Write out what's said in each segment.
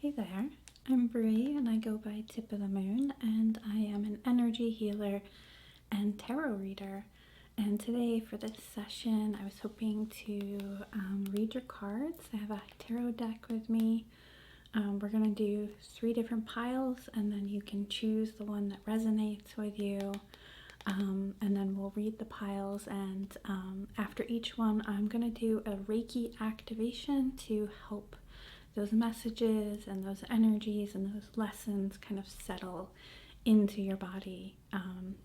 Hey there, I'm Bree and I go by Tip of the Moon, and I am an energy healer and tarot reader. And today for this session I was hoping to read your cards. I have a tarot deck with me. We're going to do 3 different piles and then you can choose the one that resonates with you. And then we'll read the piles, and after each one I'm going to do a Reiki activation to help those messages and those energies and those lessons kind of settle into your body.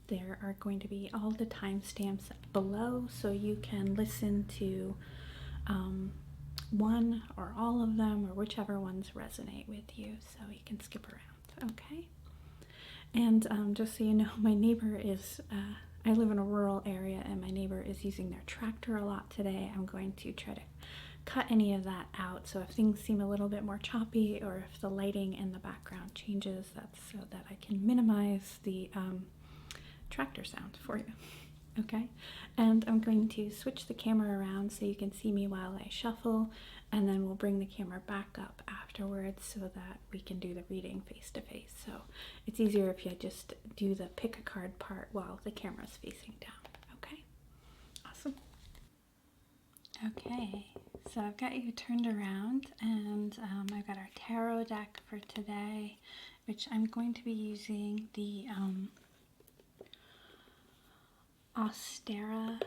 There are going to be all the timestamps below, so you can listen to one or all of them, or whichever ones resonate with you, so you can skip around, okay? And just so you know, my neighbor is, I live in a rural area, and my neighbor is using their tractor a lot today. I'm going to try to cut any of that out, so if things seem a little bit more choppy or if the lighting in the background changes, that's so that I can minimize the tractor sound for you. Okay, and I'm going to switch the camera around so you can see me while I shuffle, and then we'll bring the camera back up afterwards so that we can do the reading face to face. So it's easier if you just do the pick a card part while the camera's facing down. Okay, awesome. Okay, so I've got you turned around, and I've got our tarot deck for today, which I'm going to be using the Ostara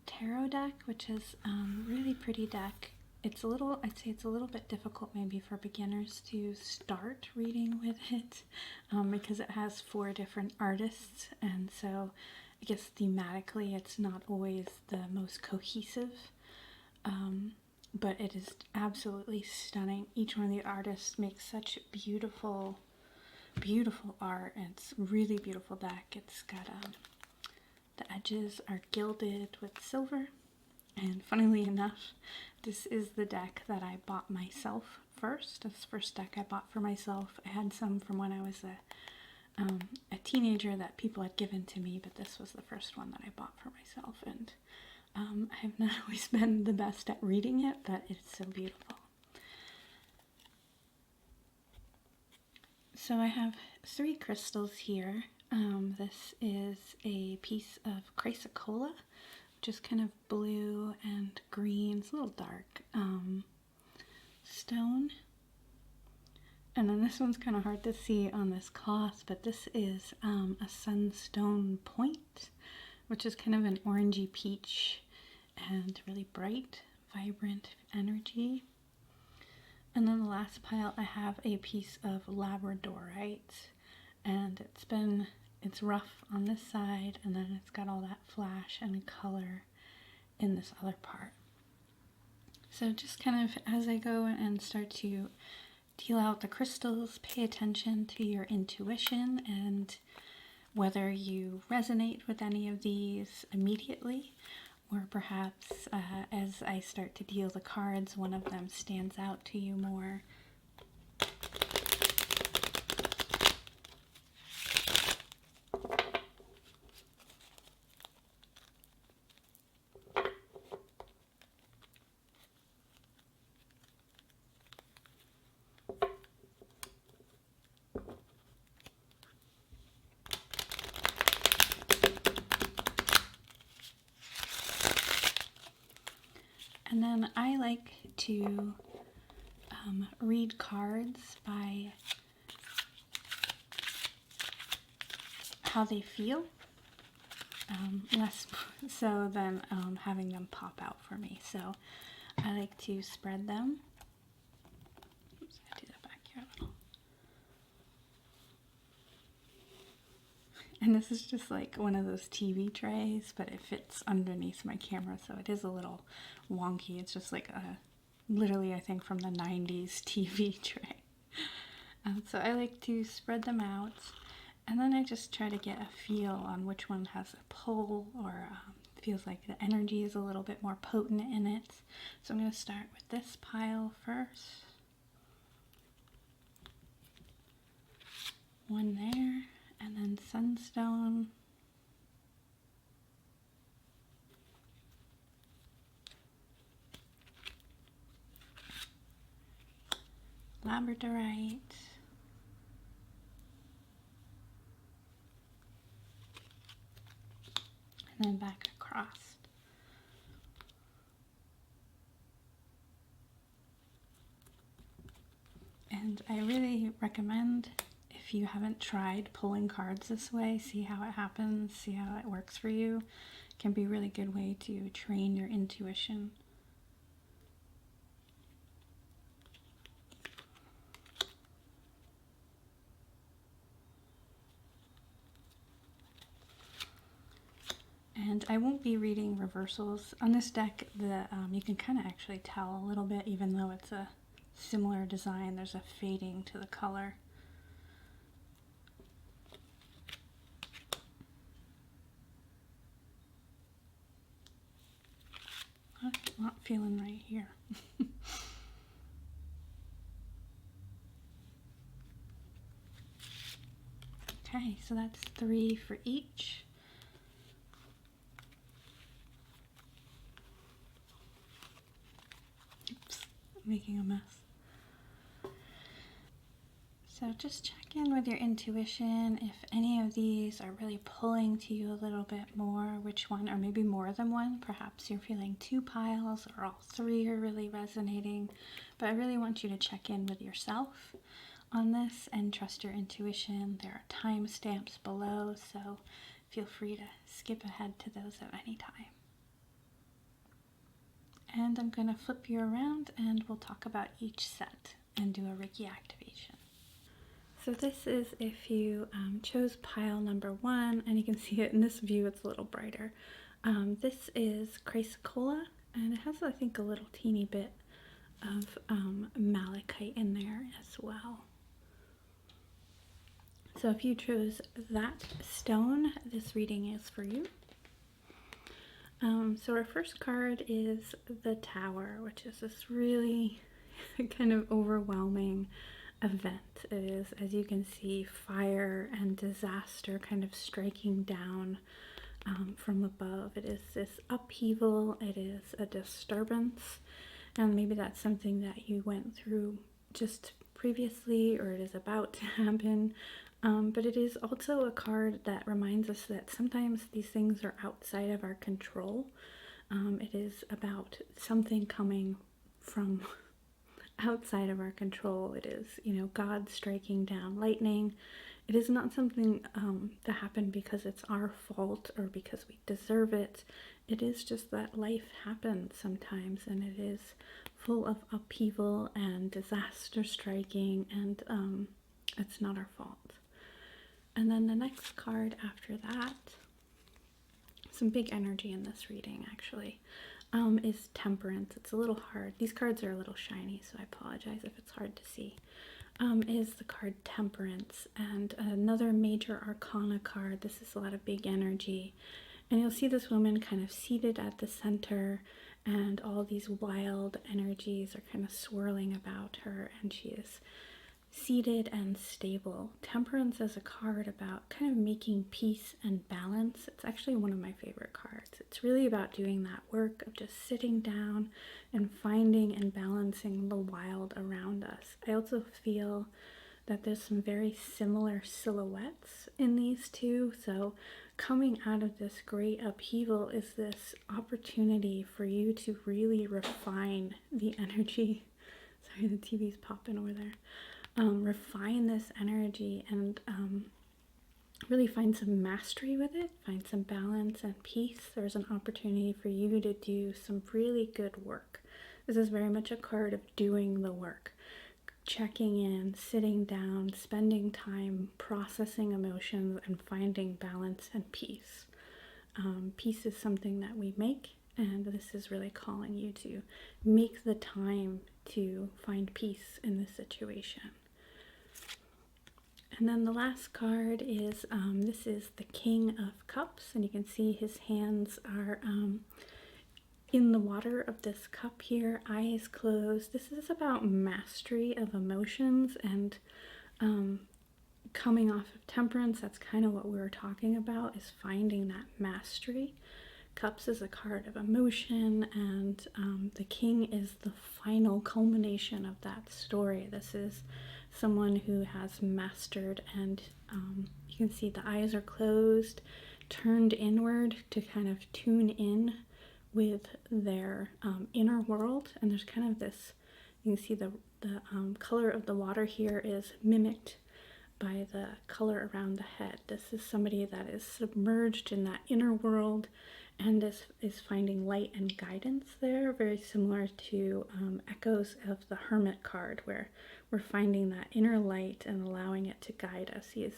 Tarot deck, which is a really pretty deck. It's a little, I'd say it's a little bit difficult maybe for beginners to start reading with it, because it has 4 different artists, and so I guess thematically it's not always the most cohesive, but it is absolutely stunning. Each one of the artists makes such beautiful, beautiful art. It's a really beautiful deck. It's got, the edges are gilded with silver, and funnily enough, this is the deck that I bought myself first. That's the first deck I bought for myself. I had some from when I was a teenager that people had given to me, but this was the first one that I bought for myself, and I have not always been the best at reading it, but it's so beautiful. So I have 3 crystals here. This is a piece of Chryscolla, which is kind of blue and green. It's a little dark stone. And then this one's kind of hard to see on this cloth, but this is a Sunstone point, which is kind of an orangey peach and really bright, vibrant energy. And then the last pile, I have a piece of Labradorite, and it's rough on this side, and then it's got all that flash and color in this other part. So just kind of as I go and start to deal out the crystals, pay attention to your intuition and whether you resonate with any of these immediately, or perhaps as I start to deal the cards, one of them stands out to you more. And then I like to read cards by how they feel, less so than having them pop out for me. So I like to spread them. Oops, I do that back here a little. And this is just like one of those TV trays, but it fits underneath my camera, so it is a little wonky. It's just like a, literally I think from the 90s TV tray. So I like to spread them out, and then I just try to get a feel on which one has a pull, or feels like the energy is a little bit more potent in it. So I'm going to start with this pile first. One there. And then Sunstone, Labradorite, and then back across. And I really recommend, if you haven't tried pulling cards this way, see how it happens, see how it works for you. It can be a really good way to train your intuition. And I won't be reading reversals. On this deck, you can kind of actually tell a little bit, even though it's a similar design, there's a fading to the color. I'm not feeling right here. Okay, so that's 3 for each. Oops, making a mess. So just check in with your intuition. If any of these are really pulling to you a little bit more, which one, or maybe more than one. Perhaps you're feeling 2 piles or all 3 are really resonating. But I really want you to check in with yourself on this and trust your intuition. There are timestamps below, so feel free to skip ahead to those at any time. And I'm going to flip you around and we'll talk about each set and do a Reiki activation. So this is if you chose pile number 1, and you can see it in this view, it's a little brighter. This is Chryscolla, and it has, I think, a little teeny bit of malachite in there as well. So if you chose that stone, this reading is for you. So our first card is the Tower, which is this really kind of overwhelming event. It is, as you can see, fire and disaster kind of striking down from above. It is this upheaval, it is a disturbance, and maybe that's something that you went through just previously, or it is about to happen. But it is also a card that reminds us that sometimes these things are outside of our control. It is about something coming from outside of our control. It is, God striking down lightning. It is not something that happened because it's our fault or because we deserve it. It is just that life happens sometimes, and it is full of upheaval and disaster striking, and it's not our fault. And then the next card after that, some big energy in this reading actually, is Temperance. It's a little hard. These cards are a little shiny, so I apologize if it's hard to see. Is the card Temperance, and another major arcana card. This is a lot of big energy. And you'll see this woman kind of seated at the center, and all these wild energies are kind of swirling about her, and she is seated and stable. Temperance is a card about kind of making peace and balance. It's actually one of my favorite cards. It's really about doing that work of just sitting down and finding and balancing the wild around us. I also feel that there's some very similar silhouettes in these two. So coming out of this great upheaval is this opportunity for you to really refine the energy. Sorry, the TV's popping over there. Refine this energy and really find some mastery with it, find some balance and peace. There's an opportunity for you to do some really good work. This is very much a card of doing the work, checking in, sitting down, spending time processing emotions and finding balance and peace. Peace is something that we make, and this is really calling you to make the time to find peace in this situation. And then the last card is, this is the King of Cups, and you can see his hands are in the water of this cup here, eyes closed. This is about mastery of emotions and coming off of Temperance. That's kind of what we were talking about, is finding that mastery. Cups is a card of emotion, and the King is the final culmination of that story. This is someone who has mastered, and you can see the eyes are closed, turned inward to kind of tune in with their inner world. And there's kind of this, you can see the color of the water here is mimicked by the color around the head. This is somebody that is submerged in that inner world and is finding light and guidance there, very similar to echoes of the Hermit card, where we're finding that inner light and allowing it to guide us. He is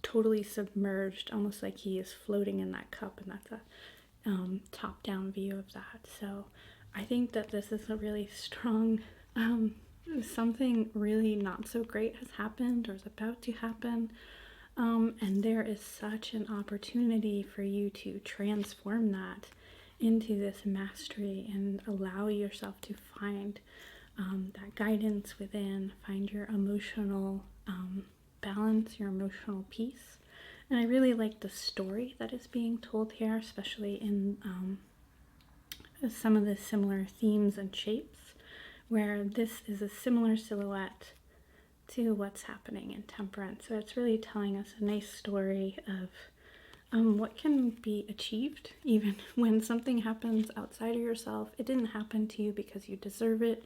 totally submerged, almost like he is floating in that cup, and that's a top-down view of that. So I think that this is a really strong, something really not so great has happened or is about to happen. And there is such an opportunity for you to transform that into this mastery and allow yourself to find that guidance within, find your emotional balance, your emotional peace. And I really like the story that is being told here, especially in some of the similar themes and shapes, where this is a similar silhouette to what's happening in Temperance. So it's really telling us a nice story of what can be achieved even when something happens outside of yourself. It didn't happen to you because you deserve it.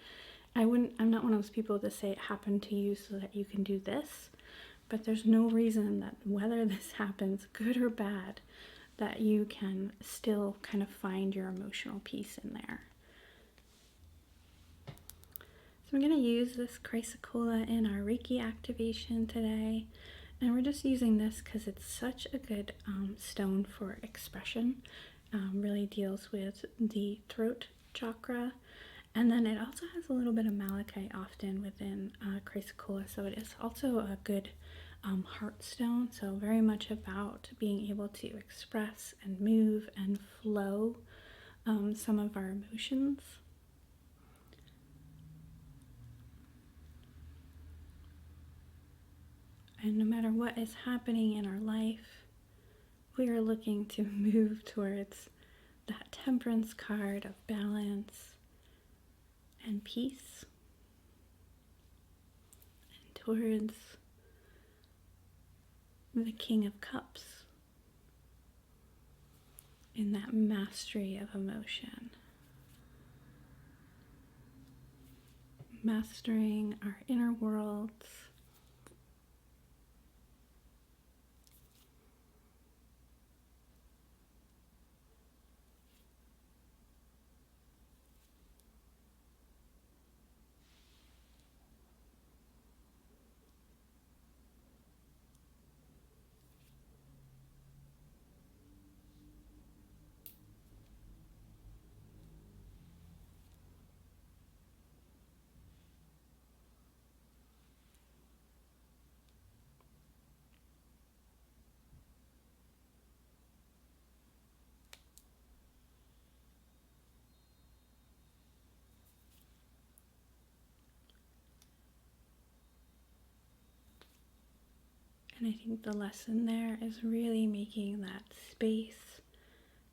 I'm not one of those people to say it happened to you so that you can do this, but there's no reason that whether this happens, good or bad, that you can still kind of find your emotional peace in there. So I'm going to use this Chryscolla in our Reiki activation today, and we're just using this because it's such a good stone for expression. Really deals with the throat chakra, and then it also has a little bit of malachite often within Chryscolla, so it is also a good heart stone. So very much about being able to express and move and flow some of our emotions. And no matter what is happening in our life, we are looking to move towards that Temperance card of balance and peace, and towards the King of Cups in that mastery of emotion. Mastering our inner worlds, and I think the lesson there is really making that space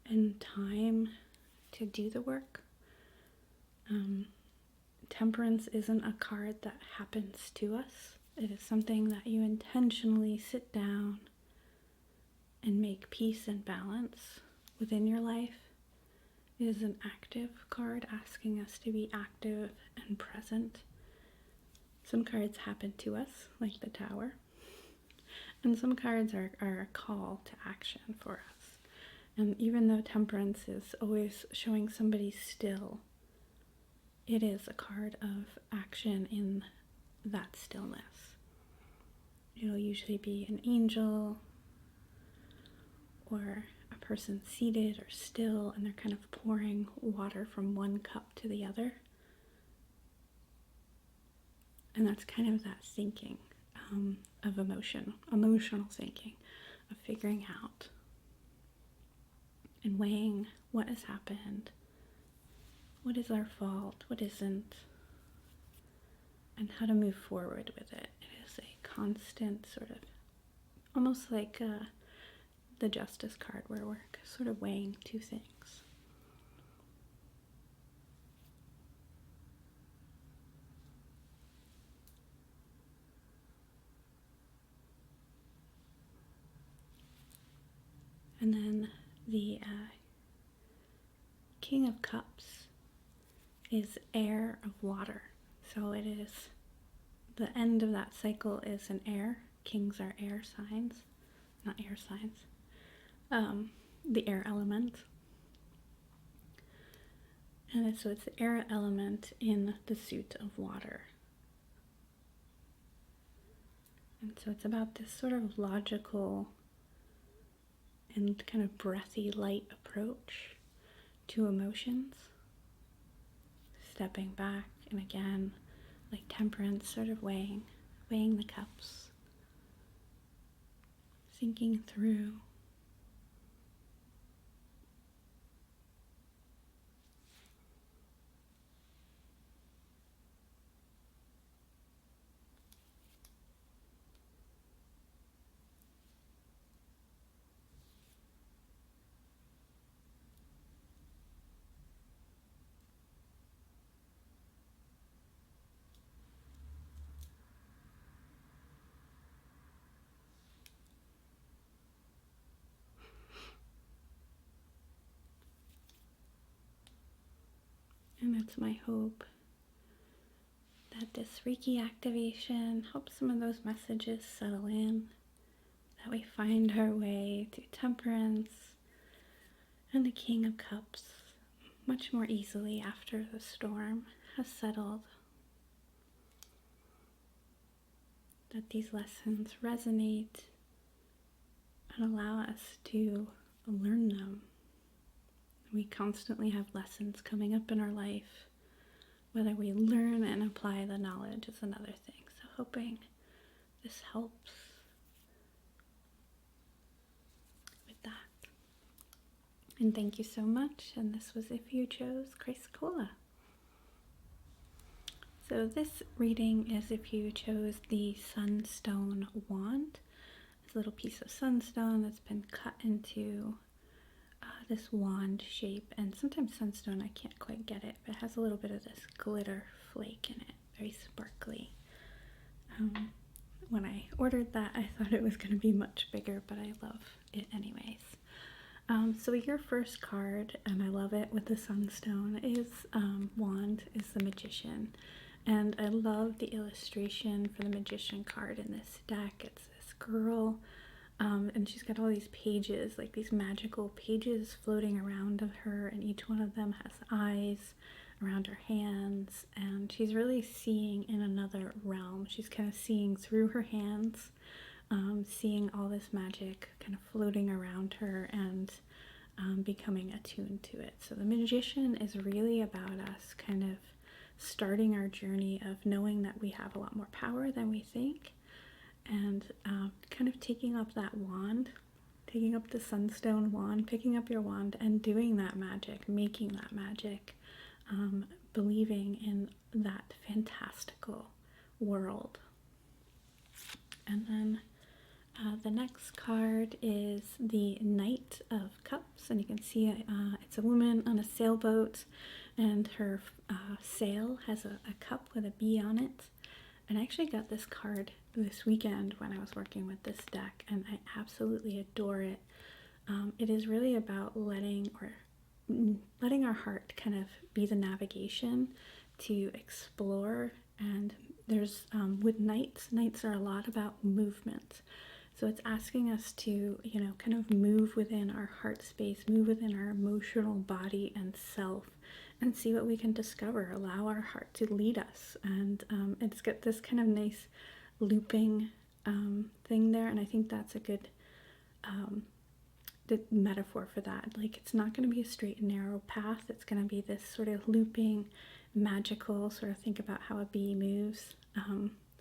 and time to do the work. Temperance isn't a card that happens to us. It is something that you intentionally sit down and make peace and balance within your life. It is an active card asking us to be active and present. Some cards happen to us, like the Tower, and some cards are a call to action for us. And even though Temperance is always showing somebody still, it is a card of action in that stillness. It'll usually be an angel or a person seated or still, and they're kind of pouring water from one cup to the other. And that's kind of that thinking of emotional thinking, of figuring out and weighing what has happened, what is our fault, what isn't, and how to move forward with it. It is a constant sort of, almost like the Justice card, where we're sort of weighing two things. And then the King of Cups is air of water. So it is, the end of that cycle is an air. Kings are air signs, not air signs. The air element. And so it's the air element in the suit of water. And so it's about this sort of logical and kind of breathy, light approach to emotions. Stepping back, and again, like Temperance, sort of weighing the cups. Thinking through. And it's my hope that this Reiki activation helps some of those messages settle in, that we find our way to Temperance and the King of Cups much more easily after the storm has settled. That these lessons resonate and allow us to learn them. We constantly have lessons coming up in our life. Whether we learn and apply the knowledge is another thing. So hoping this helps with that. And thank you so much. And this was If You Chose Chryscolla. So this reading is if you chose the Sunstone wand. It's a little piece of sunstone that's been cut into this wand shape, and sometimes sunstone, I can't quite get it, but it has a little bit of this glitter flake in it, very sparkly. When I ordered that, I thought it was going to be much bigger, but I love it anyways. So your first card, and I love it with the sunstone, is wand, is the Magician. And I love the illustration for the Magician card in this deck. It's this girl, and she's got all these pages, like these magical pages floating around of her, and each one of them has eyes around her hands, and she's really seeing in another realm. She's kind of seeing through her hands, seeing all this magic kind of floating around her and becoming attuned to it. So the Magician is really about us kind of starting our journey of knowing that we have a lot more power than we think, and kind of taking up that wand, taking up the sunstone wand, picking up your wand and doing that magic, making that magic, believing in that fantastical world. And then the next card is the Knight of Cups, and you can see it's a woman on a sailboat, and her sail has a cup with a bee on it. And I actually got this card this weekend when I was working with this deck, and I absolutely adore it. It is really about letting our heart kind of be the navigation to explore. And there's with knights are a lot about movement. So it's asking us to, kind of move within our heart space, move within our emotional body and self, and see what we can discover. Allow our heart to lead us. And it's got this kind of nice looping thing there, and I think that's a good metaphor for that. Like, it's not going to be a straight and narrow path. It's going to be this sort of looping, magical sort of, think about how a bee moves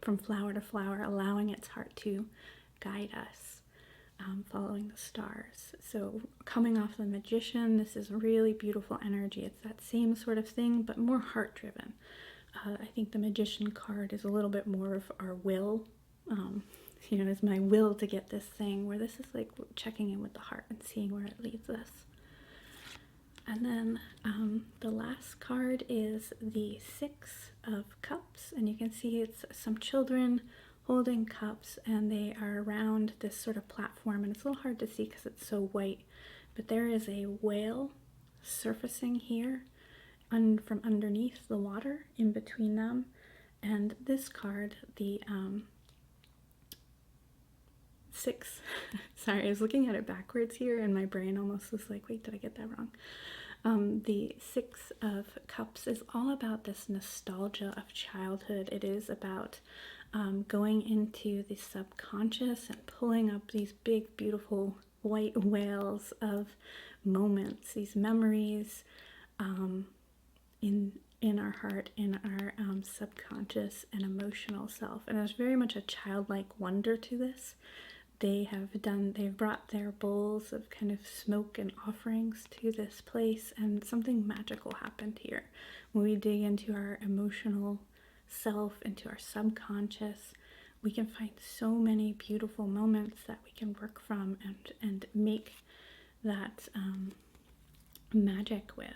from flower to flower, allowing its heart to guide us, following the stars. So coming off the Magician, this is really beautiful energy. It's that same sort of thing, but more heart driven. I think the Magician card is a little bit more of our will. is my will to get this thing, where this is like checking in with the heart and seeing where it leads us. And then the last card is the Six of Cups, and you can see it's some children holding cups, and they are around this sort of platform, and it's a little hard to see because it's so white, but there is a whale surfacing here from underneath the water in between them. And this card, the six, sorry, I was looking at it backwards here and my brain almost was like, wait, did I get that wrong? The Six of Cups is all about this nostalgia of childhood. It is about going into the subconscious and pulling up these big, beautiful white whales of moments, these memories in our heart, in our subconscious and emotional self. And there's very much a childlike wonder to this. They've brought their bowls of kind of smoke and offerings to this place, and something magical happened here. When we dig into our emotional self, into our subconscious, we can find so many beautiful moments that we can work from and make that magic with.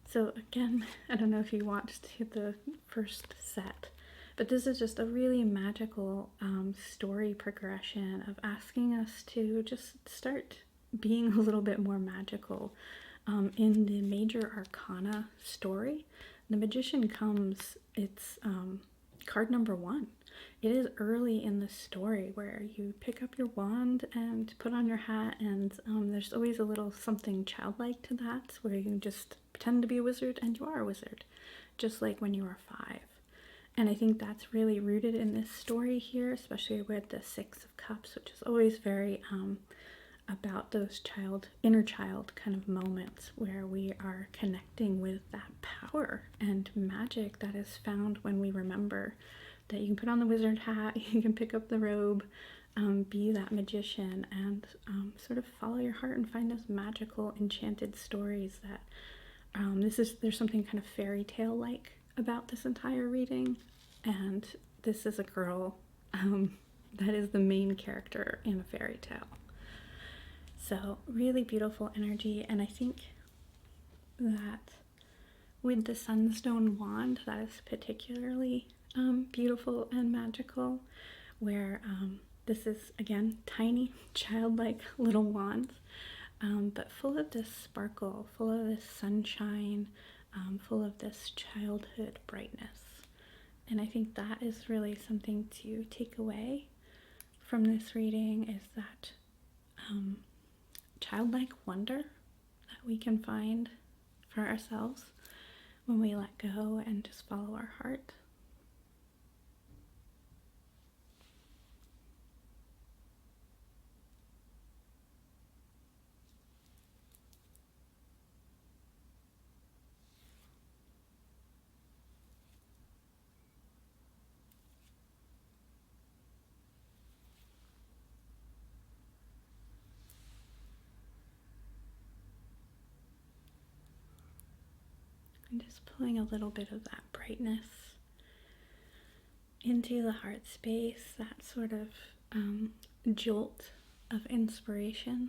So again, I don't know if you watched the first set, but this is just a really magical story progression of asking us to just start being a little bit more magical. In the major arcana story, the magician comes, it's card number 1. It is early in the story where you pick up your wand and put on your hat, and there's always a little something childlike to that, where you just pretend to be a wizard and you are a wizard, just like when you were 5. And I think that's really rooted in this story here, especially with the Six of Cups, which is always very about those inner child kind of moments where we are connecting with that power and magic that is found when we remember that you can put on the wizard hat, you can pick up the robe, be that magician, and sort of follow your heart and find those magical, enchanted stories that there's something kind of fairy tale like about this entire reading, and this is a girl that is the main character in a fairy tale. So really beautiful energy, and I think that with the Sunstone wand, that is particularly beautiful and magical, where this is, again, tiny, childlike little wands, but full of this sparkle, full of this sunshine, full of this childhood brightness. And I think that is really something to take away from this reading, is that childlike wonder that we can find for ourselves when we let go and just follow our heart. And just pulling a little bit of that brightness into the heart space, that sort of jolt of inspiration.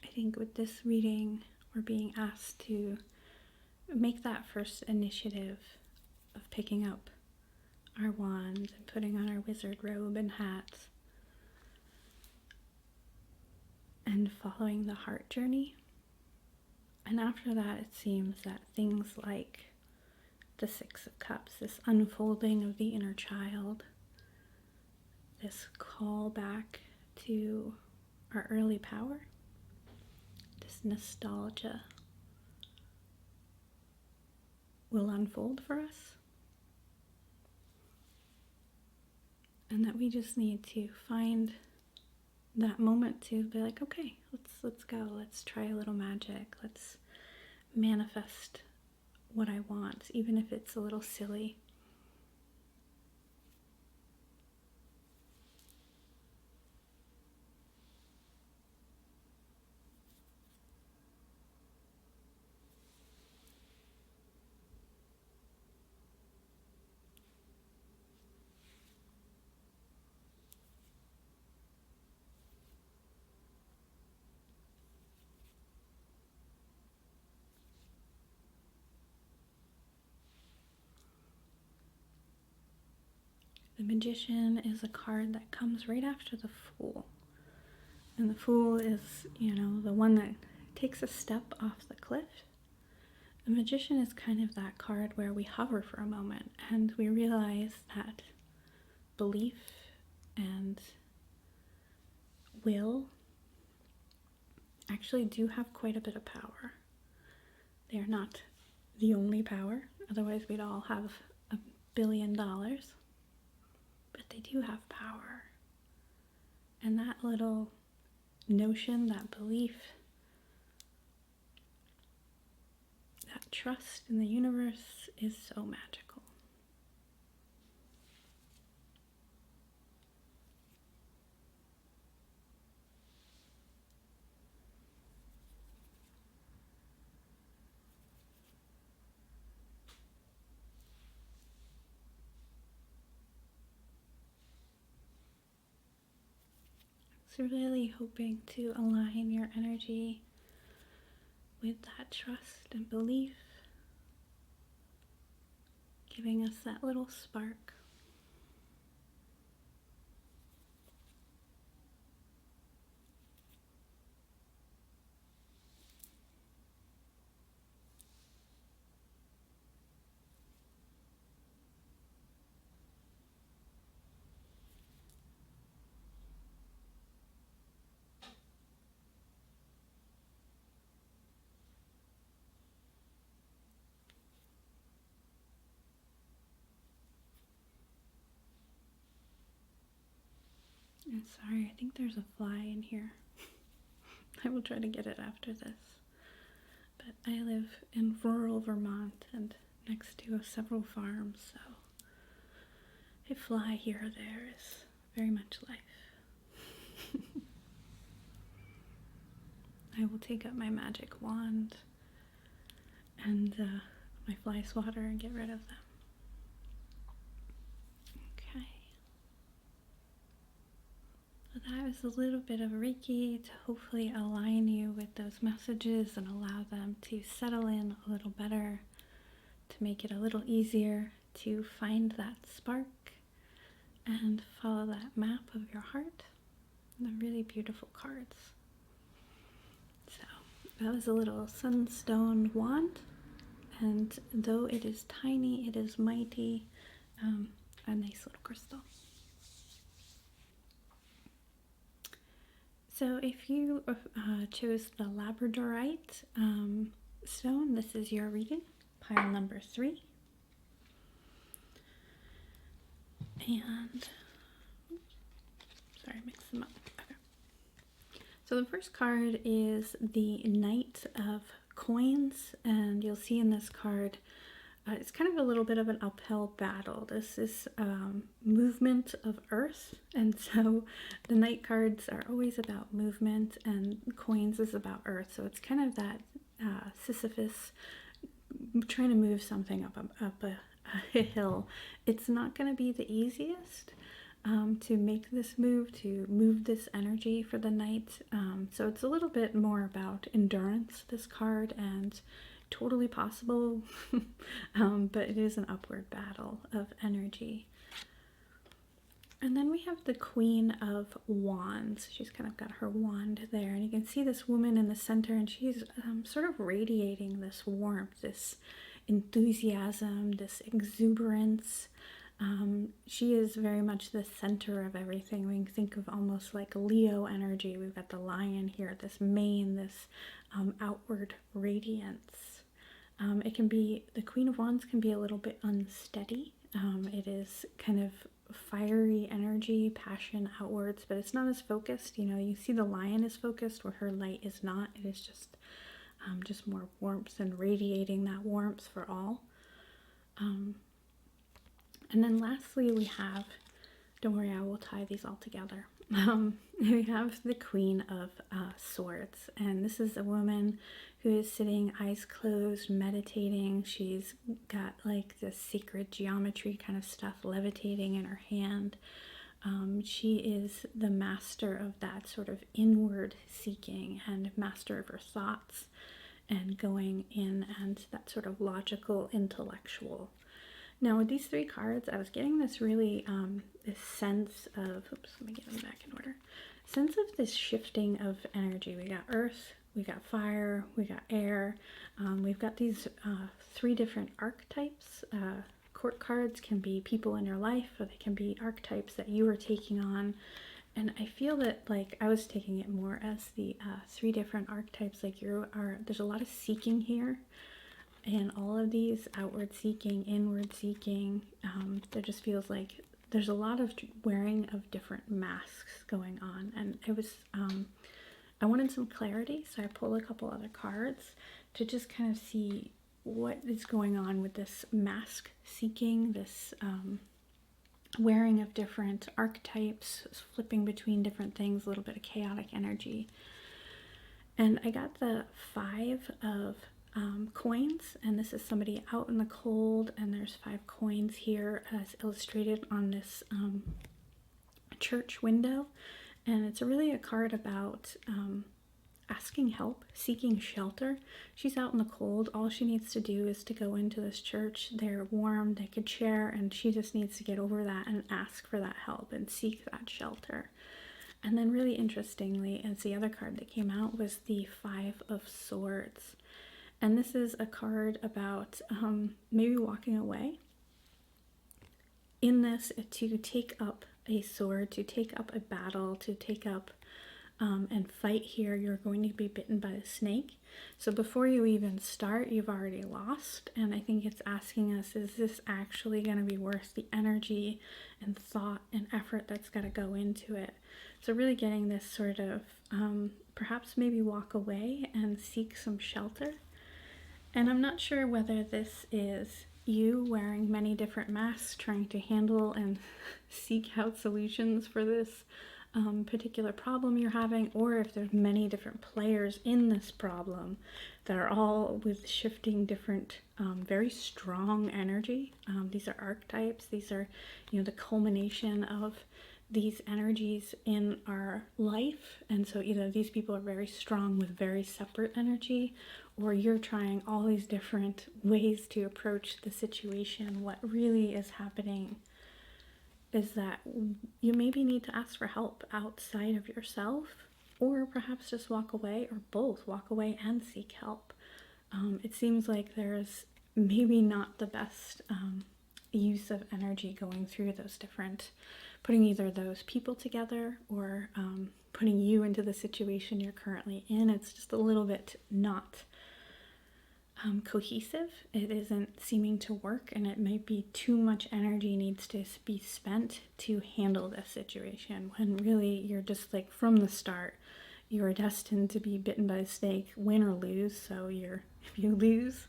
I think with this reading, we're being asked to make that first initiative of picking up our wands and putting on our wizard robe and hats and following the heart journey. And after that, it seems that things like the Six of Cups, this unfolding of the inner child, this call back to our early power, this nostalgia, will unfold for us. And that we just need to find that moment to be like, okay, let's go, let's try a little magic, let's manifest what I want, even if it's a little silly. The Magician is a card that comes right after the Fool. And the Fool is, you know, the one that takes a step off the cliff. The Magician is kind of that card where we hover for a moment and we realize that belief and will actually do have quite a bit of power. They are not the only power, otherwise we'd all have $1 billion, but they do have power. And that little notion, that belief, that trust in the universe is so magical. So really hoping to align your energy with that trust and belief, giving us that little spark. I'm sorry, I think there's a fly in here. I will try to get it after this. But I live in rural Vermont and next to several farms, so a fly here or there is very much life. I will take up my magic wand and my fly swatter and get rid of them. Okay. So that is a little bit of Reiki to hopefully align you with those messages and allow them to settle in a little better, to make it a little easier to find that spark and follow that map of your heart. And the really beautiful cards. So that was a little Sunstone wand, and though it is tiny, it is mighty. A nice little crystal. So if you chose the Labradorite stone, this is your reading, pile number 3. And, sorry, mix them up. Okay. So the first card is the Knight of Coins, and you'll see in this card, it's kind of a little bit of an uphill battle. This is movement of Earth, and so the Knight cards are always about movement, and coins is about Earth. So it's kind of that Sisyphus trying to move something up a hill. It's not going to be the easiest to make this move, to move this energy for the Knight. So it's a little bit more about endurance, this card, and totally possible, but it is an upward battle of energy. And then we have the Queen of Wands. She's kind of got her wand there, and you can see this woman in the center, and she's sort of radiating this warmth, this enthusiasm, this exuberance. She is very much the center of everything. We can think of almost like Leo energy. We've got the lion here, this mane, this outward radiance. It can be, the Queen of Wands can be a little bit unsteady. It is kind of fiery energy, passion outwards, but it's not as focused. You know, you see the lion is focused where her light is not. It is just more warmth and radiating that warmth for all. And then lastly we have, don't worry, I will tie these all together. We have the Queen of Swords, and this is a woman who is sitting, eyes closed, meditating. She's got like this sacred geometry kind of stuff levitating in her hand. She is the master of that sort of inward seeking and master of her thoughts and going in, and that sort of logical, intellectual Now with these three cards, I was getting this really, this sense of, oops, let me get them back in order. Sense of this shifting of energy. We got earth, we got fire, we got air. We've got these three different archetypes. Court cards can be people in your life, or they can be archetypes that you are taking on. And I feel that, like, I was taking it more as the three different archetypes. Like, there's a lot of seeking here. And all of these, outward seeking, inward seeking, there just feels like there's a lot of wearing of different masks going on. And it was, I wanted some clarity, so I pulled a couple other cards to just kind of see what is going on with this mask seeking, this wearing of different archetypes, flipping between different things, a little bit of chaotic energy. And I got the 5 of coins, and this is somebody out in the cold, and there's 5 coins here as illustrated on this church window. And it's really a card about asking help, seeking shelter. She's out in the cold. All she needs to do is to go into this church. They're warm, they could share, and she just needs to get over that and ask for that help and seek that shelter. And then really interestingly, as the other card that came out was the 5 of Swords. And this is a card about maybe walking away. In this, to take up a sword, to take up a battle, to take up and fight here, you're going to be bitten by a snake. So before you even start, you've already lost. And I think it's asking us, is this actually going to be worth the energy and thought and effort that's got to go into it? So really getting this sort of perhaps maybe walk away and seek some shelter. And I'm not sure whether this is you wearing many different masks, trying to handle and seek out solutions for this particular problem you're having, or if there's many different players in this problem that are all with shifting different, very strong energy. These are archetypes. These are, the culmination of these energies in our life. And so either these people are very strong with very separate energy, or you're trying all these different ways to approach the situation. What really is happening is that you maybe need to ask for help outside of yourself, or perhaps just walk away, or both, walk away and seek help. It seems like there's maybe not the best use of energy going through those different, putting either those people together or putting you into the situation you're currently in. It's just a little bit not cohesive. It isn't seeming to work, and it might be too much energy needs to be spent to handle this situation, when really you're just like, from the start, you're destined to be bitten by a snake, win or lose. So if you lose,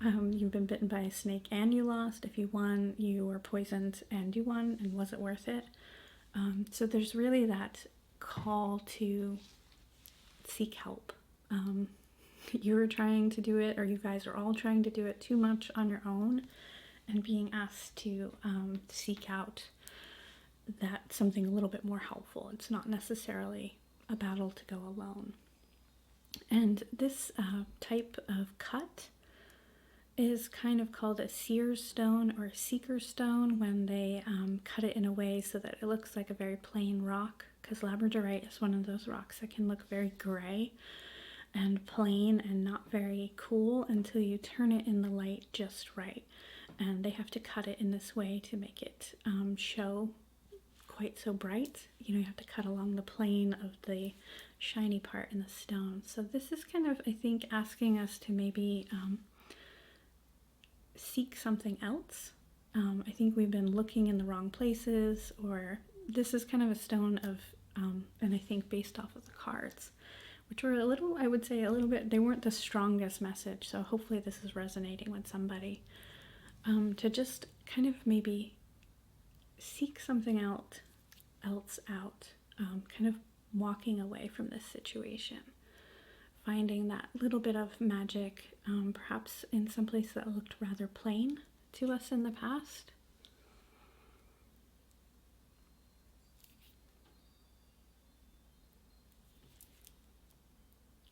you've been bitten by a snake and you lost. If you won, you were poisoned and you won, and was it worth it? So there's really that call to seek help. You're trying to do it, or you guys are all trying to do it too much on your own, and being asked to seek out that something a little bit more helpful. It's not necessarily a battle to go alone. And this type of cut is kind of called a seer's stone or a seeker's stone, when they cut it in a way so that it looks like a very plain rock, because Labradorite is one of those rocks that can look very gray and plain and not very cool until you turn it in the light just right. And they have to cut it in this way to make it show quite so bright. You have to cut along the plane of the shiny part in the stone. So this is kind of, I think, asking us to maybe seek something else. I think we've been looking in the wrong places, or this is kind of a stone of, and I think based off of the cards, which were a little, I would say a little bit, they weren't the strongest message, so hopefully this is resonating with somebody. To just kind of maybe seek something else out, kind of walking away from this situation, finding that little bit of magic, perhaps in some place that looked rather plain to us in the past.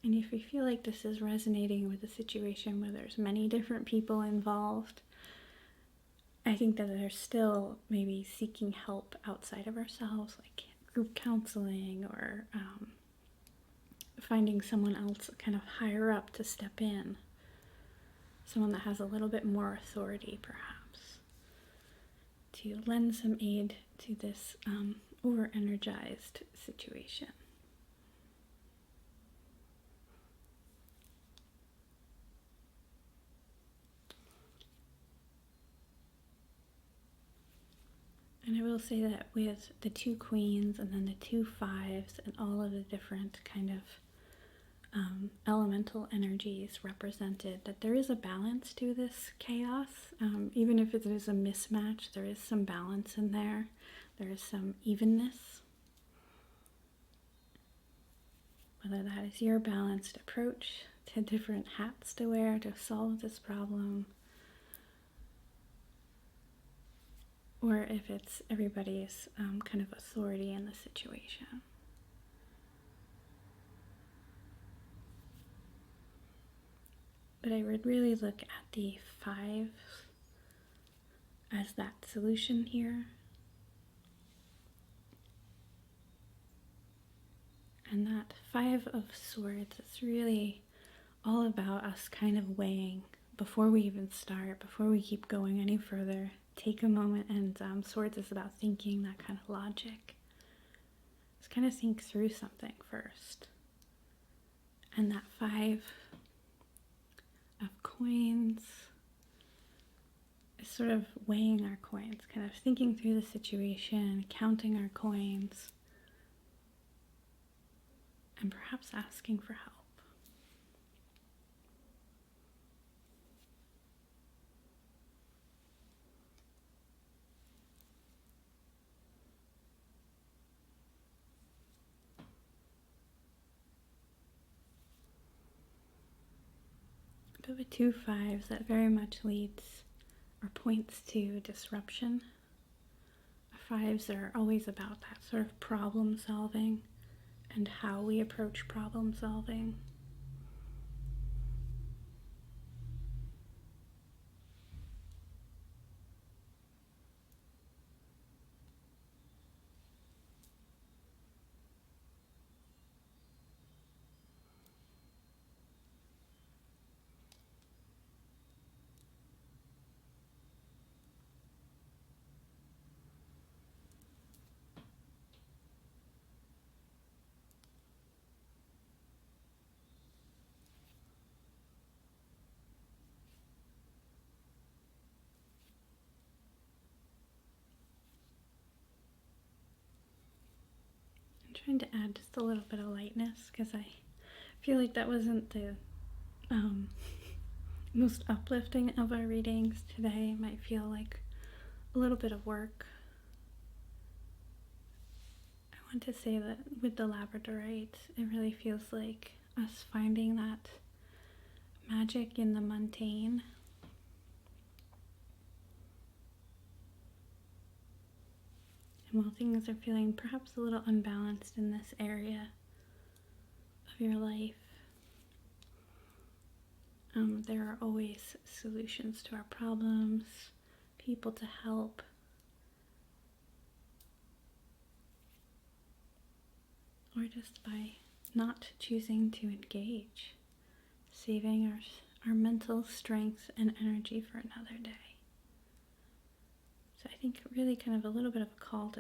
And if you feel like this is resonating with a situation where there's many different people involved, I think that they're still maybe seeking help outside of ourselves, like group counseling or finding someone else kind of higher up to step in. Someone that has a little bit more authority, perhaps, to lend some aid to this over-energized situation. And I will say that with the 2 queens and then the 2 fives and all of the different kind of elemental energies represented, that there is a balance to this chaos. Even if it is a mismatch, there is some balance in there. There is some evenness. Whether that is your balanced approach to different hats to wear to solve this problem, or if it's everybody's kind of authority in the situation. But I would really look at the 5 as that solution here. And that 5 of Swords is really all about us kind of weighing before we even start, before we keep going any further. Take a moment, and Swords is about thinking, that kind of logic. Just kind of think through something first. And that 5 of coins is sort of weighing our coins, kind of thinking through the situation, counting our coins, and perhaps asking for help. But with 2 fives, that very much leads or points to disruption. 5s are always about that sort of problem solving and how we approach problem solving. Trying to add just a little bit of lightness because I feel like that wasn't the most uplifting of our readings today. It might feel like a little bit of work. I want to say that with the Labradorite, it really feels like us finding that magic in the mundane. And while things are feeling perhaps a little unbalanced in this area of your life, there are always solutions to our problems, people to help. Or just by not choosing to engage, saving our mental strength and energy for another day. So I think really kind of a little bit of a call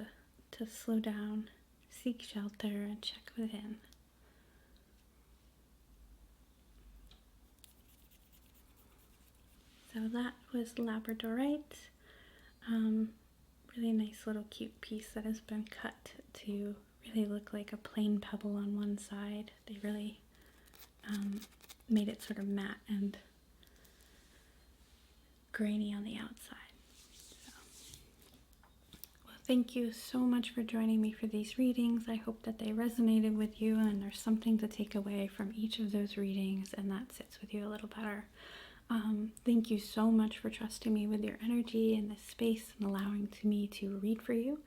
to slow down, seek shelter, and check within. So that was Labradorite. Really nice little cute piece that has been cut to really look like a plain pebble on one side. They really made it sort of matte and grainy on the outside. Thank you so much for joining me for these readings. I hope that they resonated with you and there's something to take away from each of those readings and that sits with you a little better. Thank you so much for trusting me with your energy in this space and allowing me to read for you.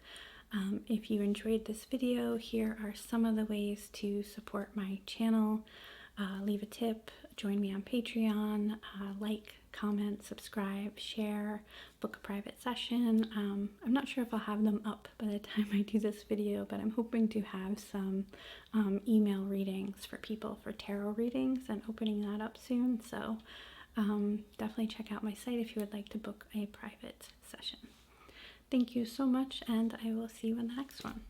If you enjoyed this video, here are some of the ways to support my channel. Leave a tip, join me on Patreon, like, comment, subscribe, share, book a private session. I'm not sure if I'll have them up by the time I do this video, but I'm hoping to have some email readings for people for tarot readings and opening that up soon. So definitely check out my site if you would like to book a private session. Thank you so much, and I will see you in the next one.